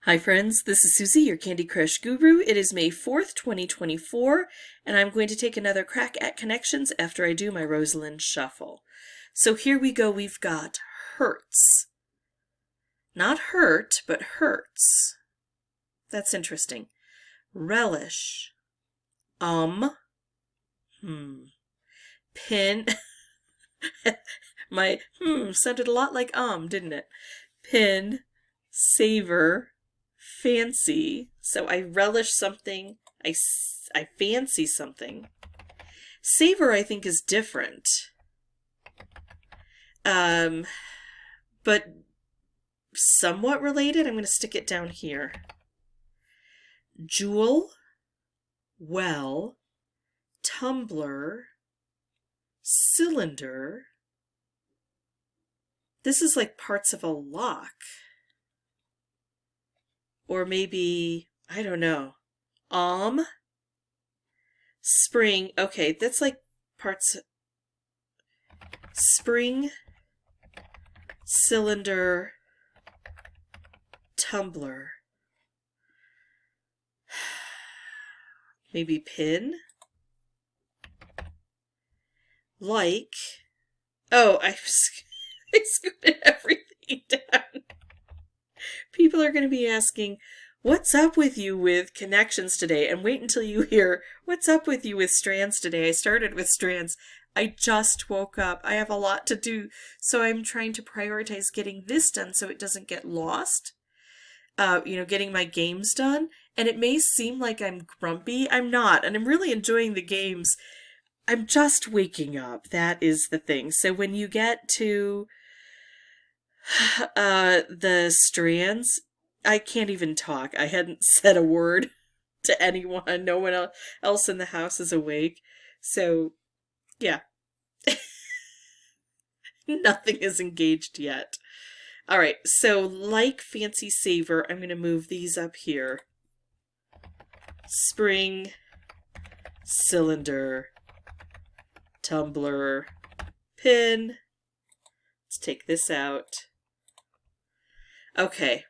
Hi friends, this is Suzy, your Candy Crush guru. It is May 4th, 2024, and I'm going to take another crack at connections after I do my Rosalind shuffle. So here we go, we've got hurts. Not hurt, but hurts. That's interesting. Relish. Pin. My sounded a lot like didn't it? Pin. Savor. Fancy. So I relish something. I fancy something. Savor, I think, is different. But somewhat related. I'm going to stick it down here. Jewel. Well. Tumbler. Cylinder. This is like parts of a lock. Or maybe, I don't know. Spring. Okay, that's like parts. Spring. Cylinder. Tumbler. Maybe pin. Like. Oh, I scooted everything down. People are going to be asking, what's up with you with connections today? And wait until you hear, what's up with you with Strands today? I started with Strands. I just woke up. I have a lot to do. So I'm trying to prioritize getting this done so it doesn't get lost. Getting my games done. And it may seem like I'm grumpy. I'm not. And I'm really enjoying the games. I'm just waking up. That is the thing. So when you get to the Strands, I can't even talk. I hadn't said a word to anyone. No one else in the house is awake. So, yeah. Nothing is engaged yet. All right, so like Fancy Savor, I'm going to move these up here. Spring, cylinder, tumbler, pin. Let's take this out. Okay.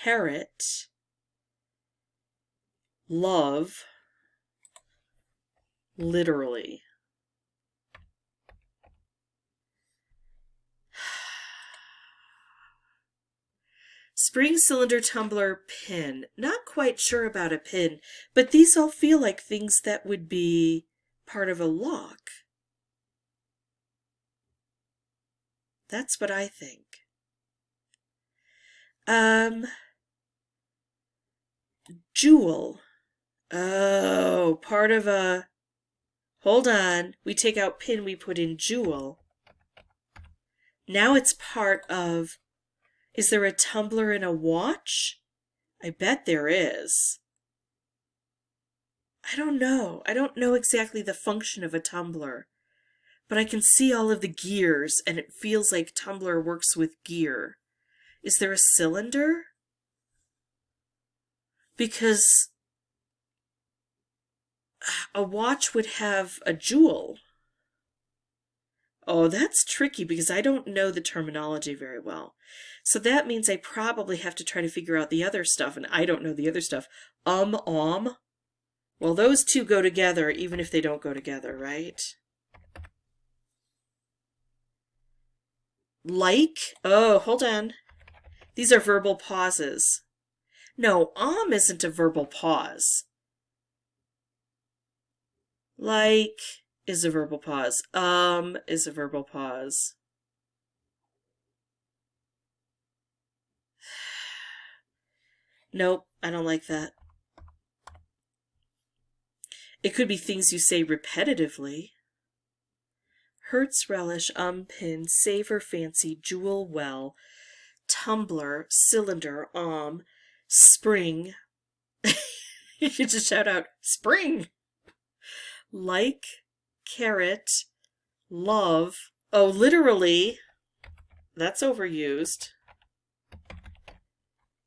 Carrot, love, literally. Spring, cylinder, tumbler, pin. Not quite sure about a pin, but these all feel like things that would be part of a lock. That's what I think. Jewel. Oh, part of a... Hold on. We take out pin, we put in jewel. Now it's part of... Is there a tumbler in a watch? I bet there is. I don't know. I don't know exactly the function of a tumbler. But I can see all of the gears, and it feels like tumbler works with gear. Is there a cylinder? Because a watch would have a jewel. Oh, that's tricky because I don't know the terminology very well. So that means I probably have to try to figure out the other stuff, and I don't know the other stuff. Well, those two go together even if they don't go together, right? Like? Oh, hold on. These are verbal pauses. No, isn't a verbal pause. Like is a verbal pause. Is a verbal pause. Nope, I don't like that. It could be things you say repetitively. Hurts, relish, pin, savor, fancy, jewel, well, tumbler, cylinder, spring. You could just shout out, spring! Like, carrot, love. Oh, literally. That's overused.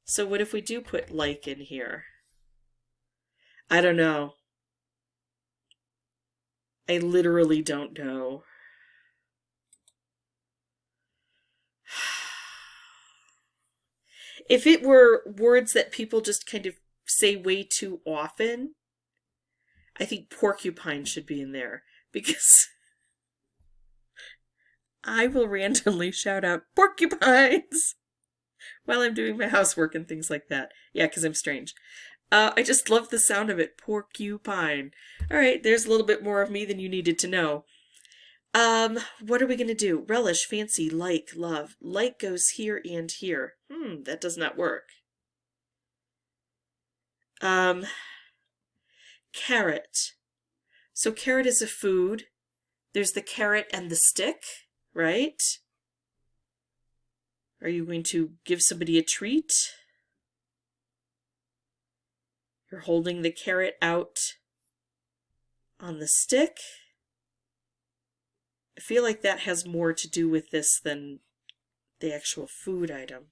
So what if we do put like in here? I don't know. I literally don't know. If it were words that people just kind of say way too often, I think porcupine should be in there because I will randomly shout out porcupines while I'm doing my housework and things like that. Yeah, because I'm strange. I just love the sound of it. Porcupine. All right, there's a little bit more of me than you needed to know. What are we going to do? Relish, fancy, like, love. Like goes here and here. That does not work. Carrot. So carrot is a food. There's the carrot and the stick, right? Are you going to give somebody a treat? You're holding the carrot out on the stick. I feel like that has more to do with this than the actual food item.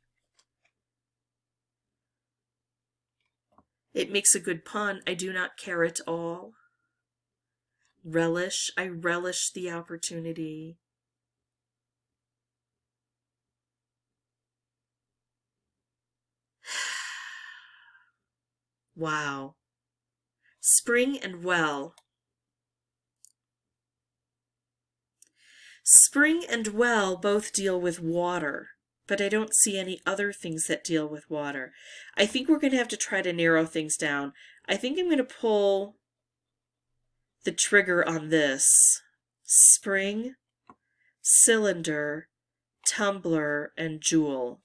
It makes a good pun. I do not care at all. Relish. I relish the opportunity. Wow. Spring and well. Spring and well both deal with water, but I don't see any other things that deal with water. I think we're going to have to try to narrow things down. I think I'm going to pull the trigger on this. Spring, cylinder, tumbler, and jewel.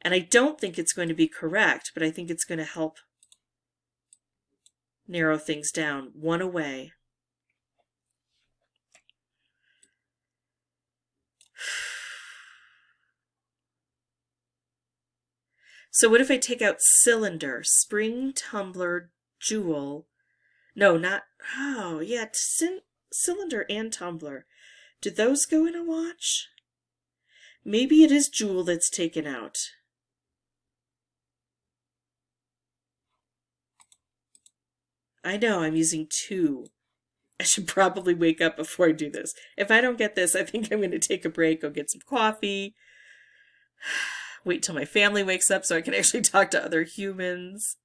And I don't think it's going to be correct, but I think it's going to help narrow things down. One away. So what if I take out cylinder, spring, tumbler, jewel? No, not, oh yeah, cylinder and tumbler. Do those go in a watch? Maybe it is jewel that's taken out. I know, I'm using 2. I should probably wake up before I do this. If I don't get this, I think I'm going to take a break, go get some coffee, wait till my family wakes up so I can actually talk to other humans.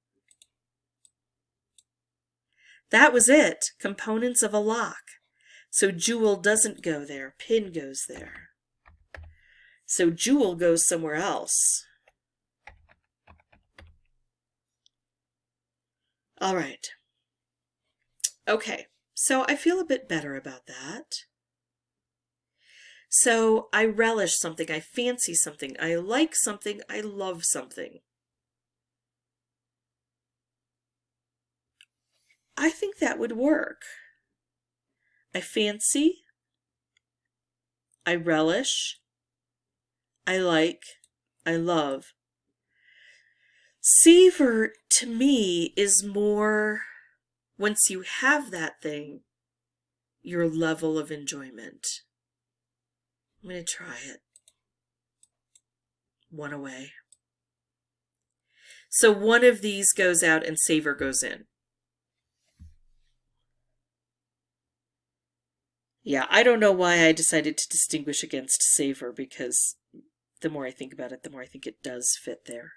That was it. Components of a lock. So jewel doesn't go there. Pin goes there. So jewel goes somewhere else. All right. Okay. So I feel a bit better about that. So I relish something. I fancy something. I like something. I love something. I think that would work. I fancy. I relish. I like. I love. Savor to me is more, once you have that thing, your level of enjoyment. I'm going to try it. One away. So one of these goes out and savor goes in. Yeah, I don't know why I decided to distinguish against savor, because the more I think about it, the more I think it does fit there.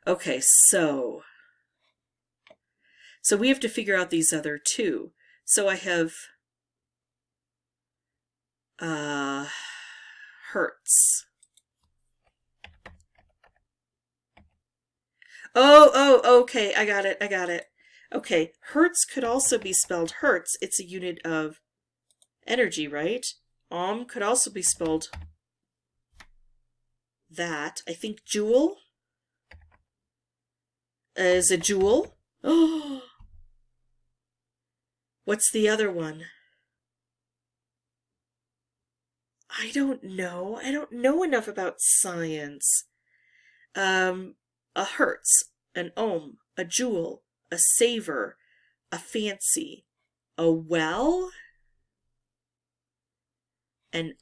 Okay, so we have to figure out these other 2. So I have hurts. Okay, I got it. Okay, hertz could also be spelled hertz. It's a unit of energy, right? Could also be spelled that. I think joule is a joule. Oh, what's the other one? I don't know. I don't know enough about science. A hertz, an ohm, a joule, a savor, a fancy, a well, an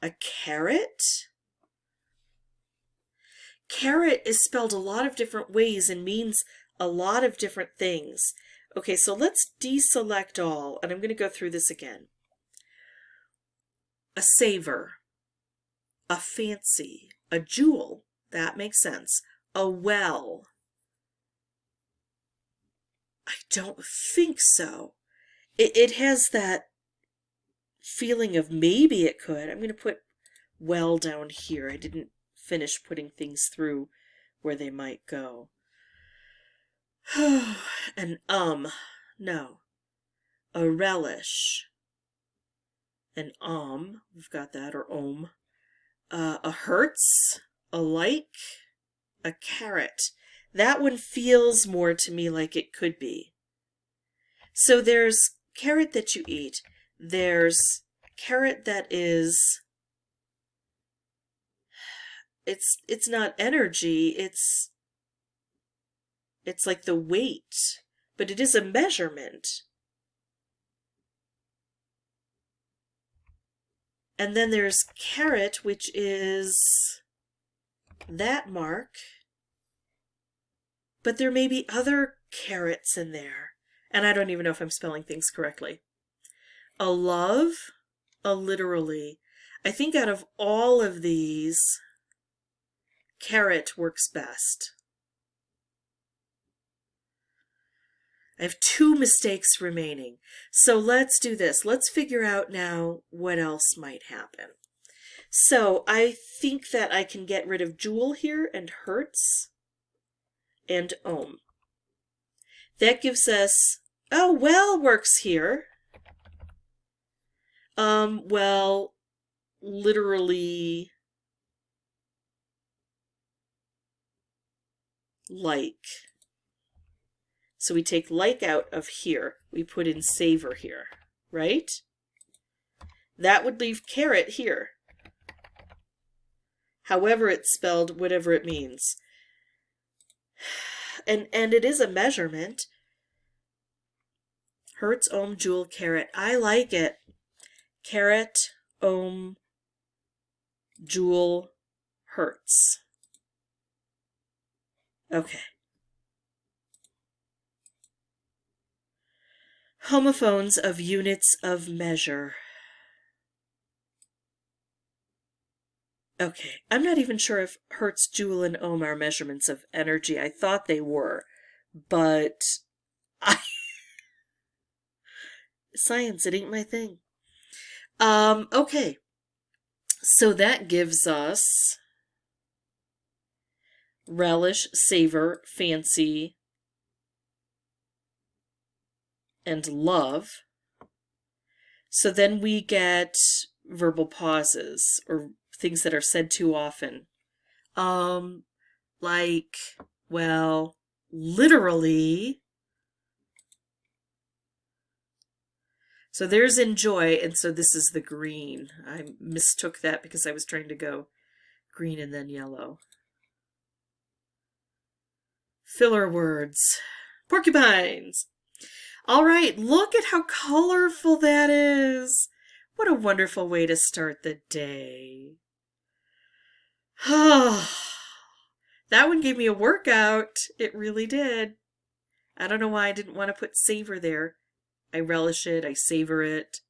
a carrot. Carrot is spelled a lot of different ways and means a lot of different things. Okay, so let's deselect all, and I'm going to go through this again. A savor. a fancy, a jewel. That makes sense. A well. I don't think so. It has that feeling of maybe it could. I'm going to put well down here. I didn't finish putting things through where they might go. And no. A relish. An we've got that, or a hurts, a like, a carrot. That one feels more to me like it could be. So there's carrot that you eat. There's carrot that is, it's not energy, it's like the weight, but it is a measurement. And then there's carrot, which is that mark, but there may be other carrots in there. And I don't even know if I'm spelling things correctly. A love, a literally. I think out of all of these, carrot works best. I have 2 mistakes remaining. So let's do this. Let's figure out now what else might happen. So I think that I can get rid of jewel here and hurts and ohm. That gives us, oh, well works here. Well, literally like. So we take like out of here. We put in savor here, right? That would leave carrot here. However it's spelled, whatever it means. And it is a measurement. Hertz, ohm, joule, carrot. I like it. Carrot, ohm, joule, hertz. Okay. Homophones of units of measure. Okay, I'm not even sure if hertz, joule, and ohm are measurements of energy. I thought they were, but science, it ain't my thing. Okay, so that gives us relish, savor, fancy, and love. So then we get verbal pauses, or things that are said too often. Like, well, literally. So there's enjoy, and so this is the green. I mistook that because I was trying to go green and then yellow. Filler words. Porcupines. All right, look at how colorful that is. What a wonderful way to start the day. That one gave me a workout. It really did. I don't know why I didn't want to put savor there. I relish it. I savor it.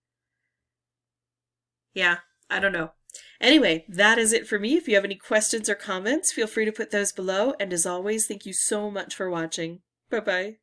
Yeah, I don't know. Anyway, that is it for me. If you have any questions or comments, feel free to put those below. And as always, thank you so much for watching. Bye-bye.